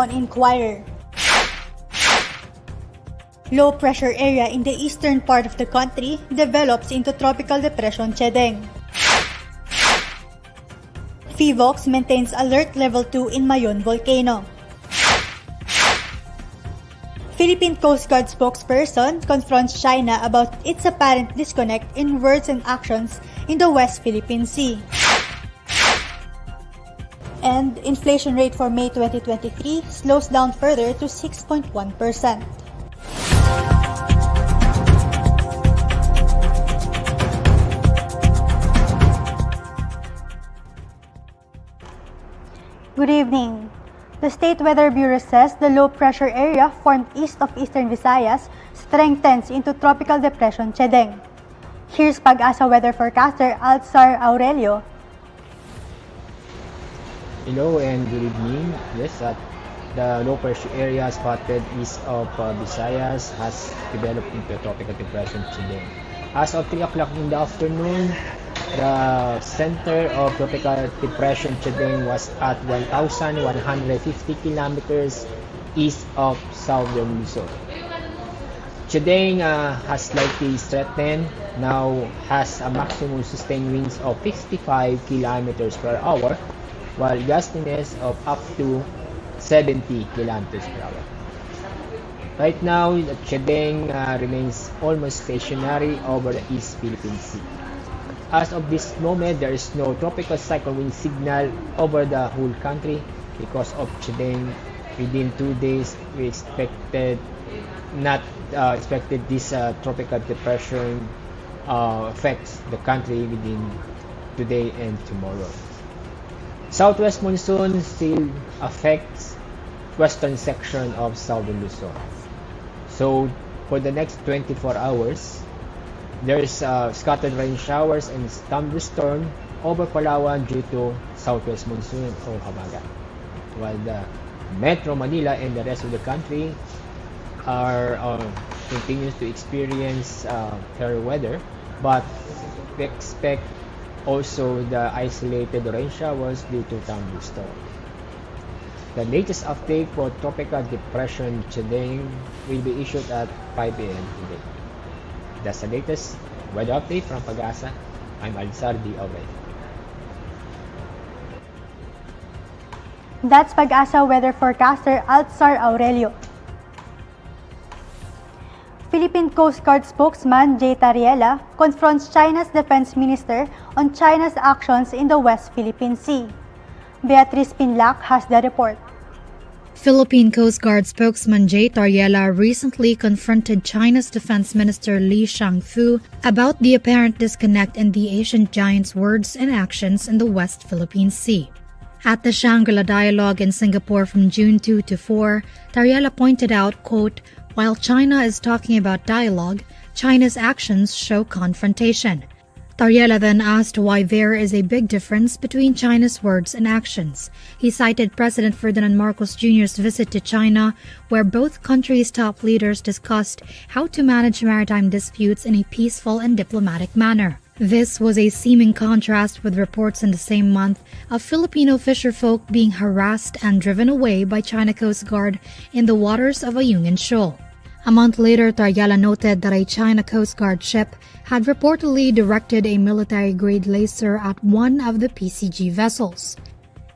on Inquirer. Low pressure area in the eastern part of the country develops into Tropical Depression Chedeng. Phivolcs maintains alert level 2 in Mayon Volcano. Philippine Coast Guard spokesperson confronts China about its apparent disconnect in words and actions in the West Philippine Sea. And inflation rate for May 2023 slows down further to 6.1%. Good evening. The State Weather Bureau says the low pressure area formed east of Eastern Visayas strengthens into Tropical Depression Chedeng. Here's Pag-asa weather forecaster Alzar Aurelio. Hello and good evening. Yes, the low pressure area spotted east of Visayas has developed into Tropical Depression Chedeng. As of 3 o'clock in the afternoon, the center of Tropical Depression Chedeng was at 1,150 kilometers east of southern Luzon. Chedeng has slightly strengthened, now has a maximum sustained winds of 55 kilometers per hour, while gustiness of up to 70 kilometers per hour. Right now, Chedeng remains almost stationary over the East Philippine Sea. As of this moment, there is no tropical cyclone wind signal over the whole country because of Chedeng. Within 2 days, we expected this tropical depression affects the country within today and tomorrow. Southwest monsoon still affects western section of southern Luzon. So for the next 24 hours, there is scattered rain showers and thunderstorm over Palawan due to southwest monsoon or habagat. While the Metro Manila and the rest of the country are continues to experience fair weather, but we expect also the isolated rain showers due to thunderstorm. The latest update for Tropical Depression Chedeng will be issued at 5 a.m. today. That's the latest weather update from Pag-asa. I'm Alzar Aurelio. That's Pag-asa weather forecaster Alzar Aurelio. Philippine Coast Guard spokesman J. Tariela confronts China's defense minister on China's actions in the West Philippine Sea. Beatriz Pinlac has the report. Philippine Coast Guard spokesman J. Tariela recently confronted China's Defense Minister Li Shangfu about the apparent disconnect in the Asian giant's words and actions in the West Philippine Sea. At the Shangri-La Dialogue in Singapore from June 2 to 4, Tariela pointed out, quote, "While China is talking about dialogue, China's actions show confrontation." Tariela then asked why there is a big difference between China's words and actions. He cited President Ferdinand Marcos Jr.'s visit to China, where both countries' top leaders discussed how to manage maritime disputes in a peaceful and diplomatic manner. This was a seeming contrast with reports in the same month of Filipino fisherfolk being harassed and driven away by China Coast Guard in the waters of Ayungin Shoal. A month later, Tariela noted that a China Coast Guard ship had reportedly directed a military-grade laser at one of the PCG vessels.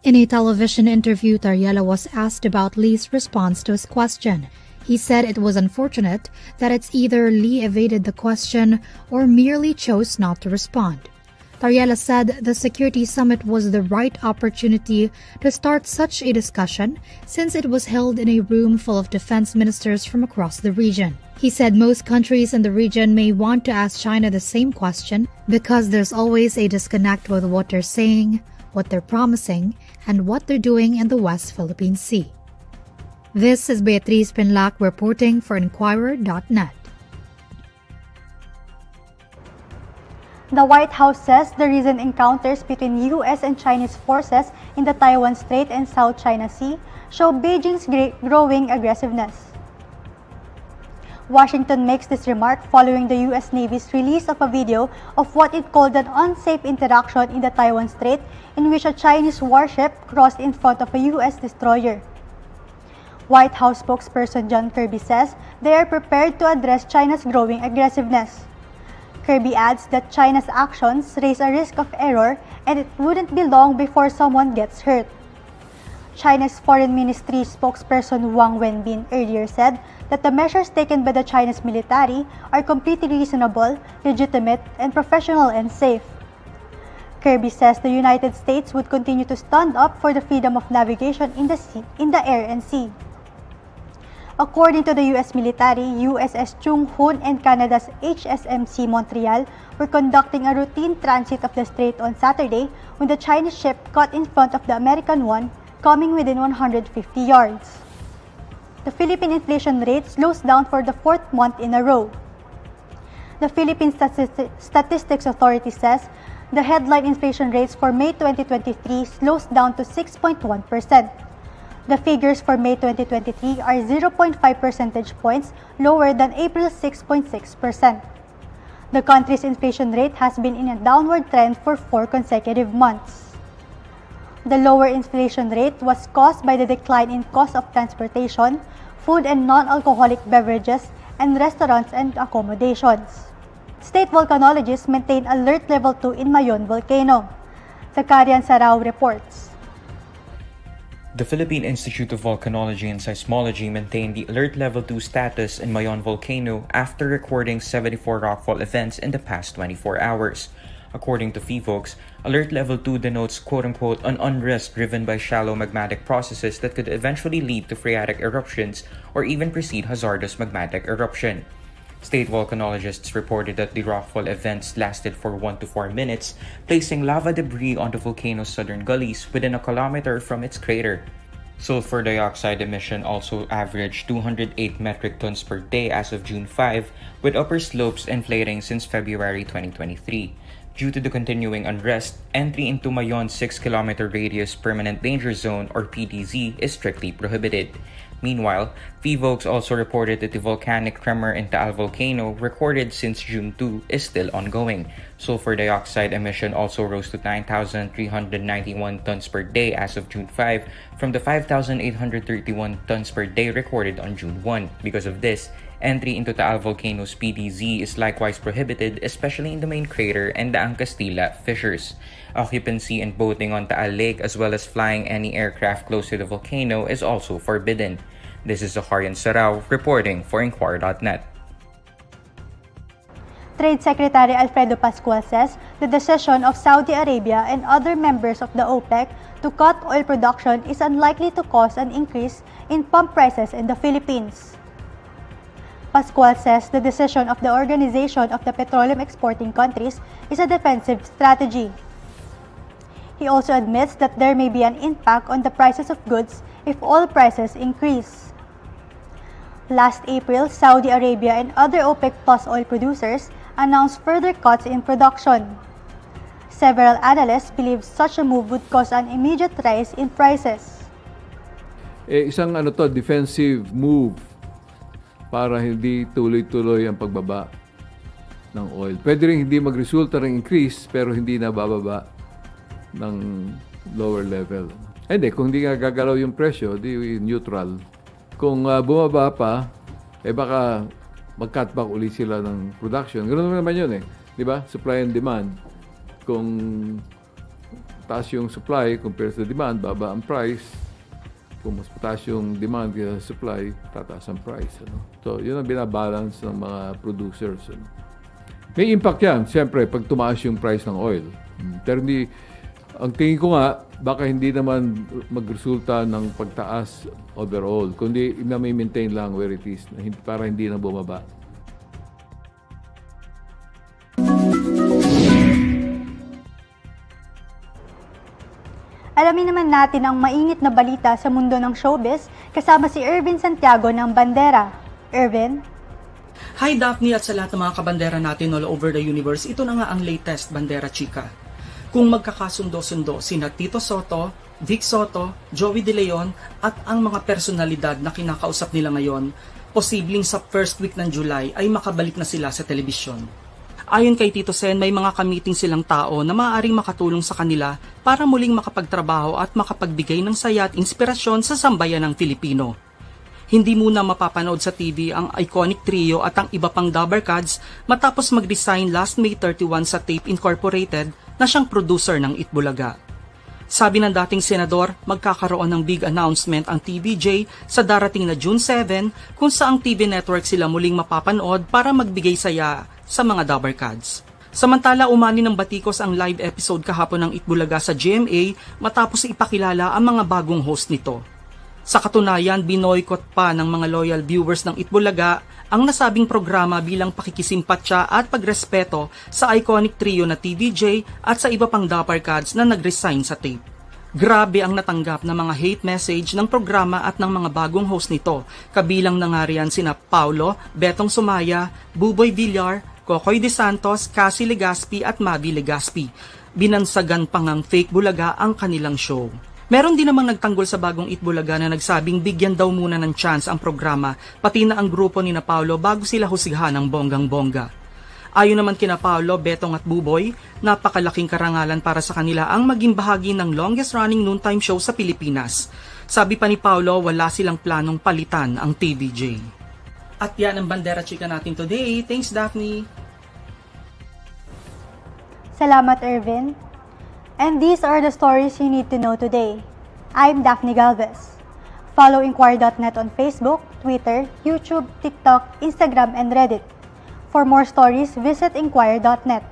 In a television interview, Tariela was asked about Li's response to his question. He said it was unfortunate that it's either Li evaded the question or merely chose not to respond. Tariela said the security summit was the right opportunity to start such a discussion since it was held in a room full of defense ministers from across the region. He said most countries in the region may want to ask China the same question because there's always a disconnect with what they're saying, what they're promising, and what they're doing in the West Philippine Sea. This is Beatriz Pinlac reporting for INQUIRER.net. The White House says the recent encounters between U.S. and Chinese forces in the Taiwan Strait and South China Sea show Beijing's growing aggressiveness. Washington makes this remark following the U.S. Navy's release of a video of what it called an unsafe interaction in the Taiwan Strait in which a Chinese warship crossed in front of a U.S. destroyer. White House spokesperson John Kirby says they are prepared to address China's growing aggressiveness. Kirby adds that China's actions raise a risk of error and it wouldn't be long before someone gets hurt. China's Foreign Ministry spokesperson Wang Wenbin earlier said that the measures taken by the Chinese military are completely reasonable, legitimate, and professional and safe. Kirby says the United States would continue to stand up for the freedom of navigation in the air and sea. According to the U.S. military, USS Chung Hoon and Canada's HSMC Montreal were conducting a routine transit of the strait on Saturday when the Chinese ship got in front of the American one, coming within 150 yards. The Philippine inflation rate slows down for the fourth month in a row. The Philippine Statistics Authority says the headline inflation rates for May 2023 slows down to 6.1%. The figures for May 2023 are 0.5 percentage points lower than April's 6.6%. The country's inflation rate has been in a downward trend for 4 consecutive months. The lower inflation rate was caused by the decline in cost of transportation, food and non-alcoholic beverages, and restaurants and accommodations. State volcanologists maintain alert level 2 in Mayon Volcano. Zakarian Sarao reports. The Philippine Institute of Volcanology and Seismology maintained the Alert Level 2 status in Mayon Volcano after recording 74 rockfall events in the past 24 hours. According to Phivolcs, Alert Level 2 denotes quote-unquote an unrest driven by shallow magmatic processes that could eventually lead to phreatic eruptions or even precede hazardous magmatic eruption. State volcanologists reported that the rockfall events lasted for 1 to 4 minutes, placing lava debris on the volcano's southern gullies within a kilometer from its crater. Sulfur dioxide emission also averaged 208 metric tons per day as of June 5, with upper slopes inflating since February 2023. Due to the continuing unrest, entry into Mayon's 6-kilometer radius permanent danger zone or PDZ is strictly prohibited. Meanwhile, Phivolcs also reported that the volcanic tremor in Taal Volcano recorded since June 2 is still ongoing. Sulfur dioxide emission also rose to 9,391 tons per day as of June 5 from the 5,831 tons per day recorded on June 1. Because of this, entry into Taal Volcano's PDZ is likewise prohibited, especially in the main crater and the Angkastila fissures. Occupancy and boating on Taal Lake as well as flying any aircraft close to the volcano is also forbidden. This is Zakarian Sarao reporting for INQUIRER.net. Trade Secretary Alfredo Pascual says the decision of Saudi Arabia and other members of the OPEC to cut oil production is unlikely to cause an increase in pump prices in the Philippines. Pascual says the decision of the Organization of the Petroleum Exporting Countries is a defensive strategy. He also admits that there may be an impact on the prices of goods if oil prices increase. Last April, Saudi Arabia and other OPEC Plus oil producers announced further cuts in production. Several analysts believe such a move would cause an immediate rise in prices. Isang defensive move para hindi tuloy-tuloy ang pagbaba ng oil. Pwede rin hindi magresulta ng increase pero hindi na bababa ng lower level. Hindi, kung hindi nga gagalaw yung presyo, di neutral. Kung bumaba pa, baka mag-cut back ulit sila ng production. Ganoon naman yun Di ba? Supply and demand. Kung taas yung supply compared to demand, baba ang price. Kung mas mataas yung demand kaya supply, tataas ang price. So, yun ang binabalance ng mga producers. May impact yan, siyempre, pag tumaas yung price ng oil. Pero hindi, ang tingin ko nga, baka hindi naman magresulta ng pagtaas overall, kundi na-maintain lang where it is, para hindi na bumaba. Alamin naman natin ang mainit na balita sa mundo ng showbiz kasama si Irvin Santiago ng Bandera. Irvin? Hi Daphne at sa lahat ng mga kabandera natin all over the universe, ito na nga ang latest Bandera Chika. Kung magkakasundo-sundo sina Tito Soto, Vic Soto, Joey De Leon at ang mga personalidad na kinakausap nila ngayon, posibleng sa first week ng July ay makabalik na sila sa telebisyon. Ayon kay Tito Sen, may mga kamiting silang tao na maaaring makatulong sa kanila para muling makapagtrabaho at makapagbigay ng saya at inspirasyon sa sambayan ng Filipino. Hindi muna mapapanood sa TV ang iconic trio at ang iba pang Dabarkads matapos mag-resign last May 31 sa Tape Incorporated na siyang producer ng Itbulaga. Sabi ng dating senador, magkakaroon ng big announcement ang TVJ sa darating na June 7 kung saang TV network sila muling mapapanood para magbigay saya sa mga Dabarkads. Samantala, umani ng batikos ang live episode kahapon ng Itbulaga sa GMA matapos ipakilala ang mga bagong host nito. Sa katunayan, binoykot pa ng mga loyal viewers ng Itbulaga ang nasabing programa bilang pakikisimpatya at pagrespeto sa iconic trio na TVJ at sa iba pang Dabarkads na nag-resign sa tape. Grabe ang natanggap ng mga hate message ng programa at ng mga bagong host nito, kabilang na nga riyan sina Paulo, Betong Sumaya, Buboy Villar, Kokoy De Santos, Cassie Legaspi at Mavi Legaspi. Binansagan pa ngang fake bulaga ang kanilang show. Meron din namang nagtanggol sa bagong Itbulaga na nagsabing bigyan daw muna ng chance ang programa, pati na ang grupo ni na Paulo bago sila husgahan ng bonggang-bongga. Ayon naman kina Paulo, Betong at Buboy, napakalaking karangalan para sa kanila ang maging bahagi ng longest-running noontime show sa Pilipinas. Sabi pa ni Paulo, wala silang planong palitan ang TVJ. At yan ang bandera chika natin today. Thanks, Daphne! Salamat, Ervin. And these are the stories you need to know today. I'm Daphne Galvez. Follow INQUIRER.net on Facebook, Twitter, YouTube, TikTok, Instagram, and Reddit. For more stories, visit INQUIRER.net.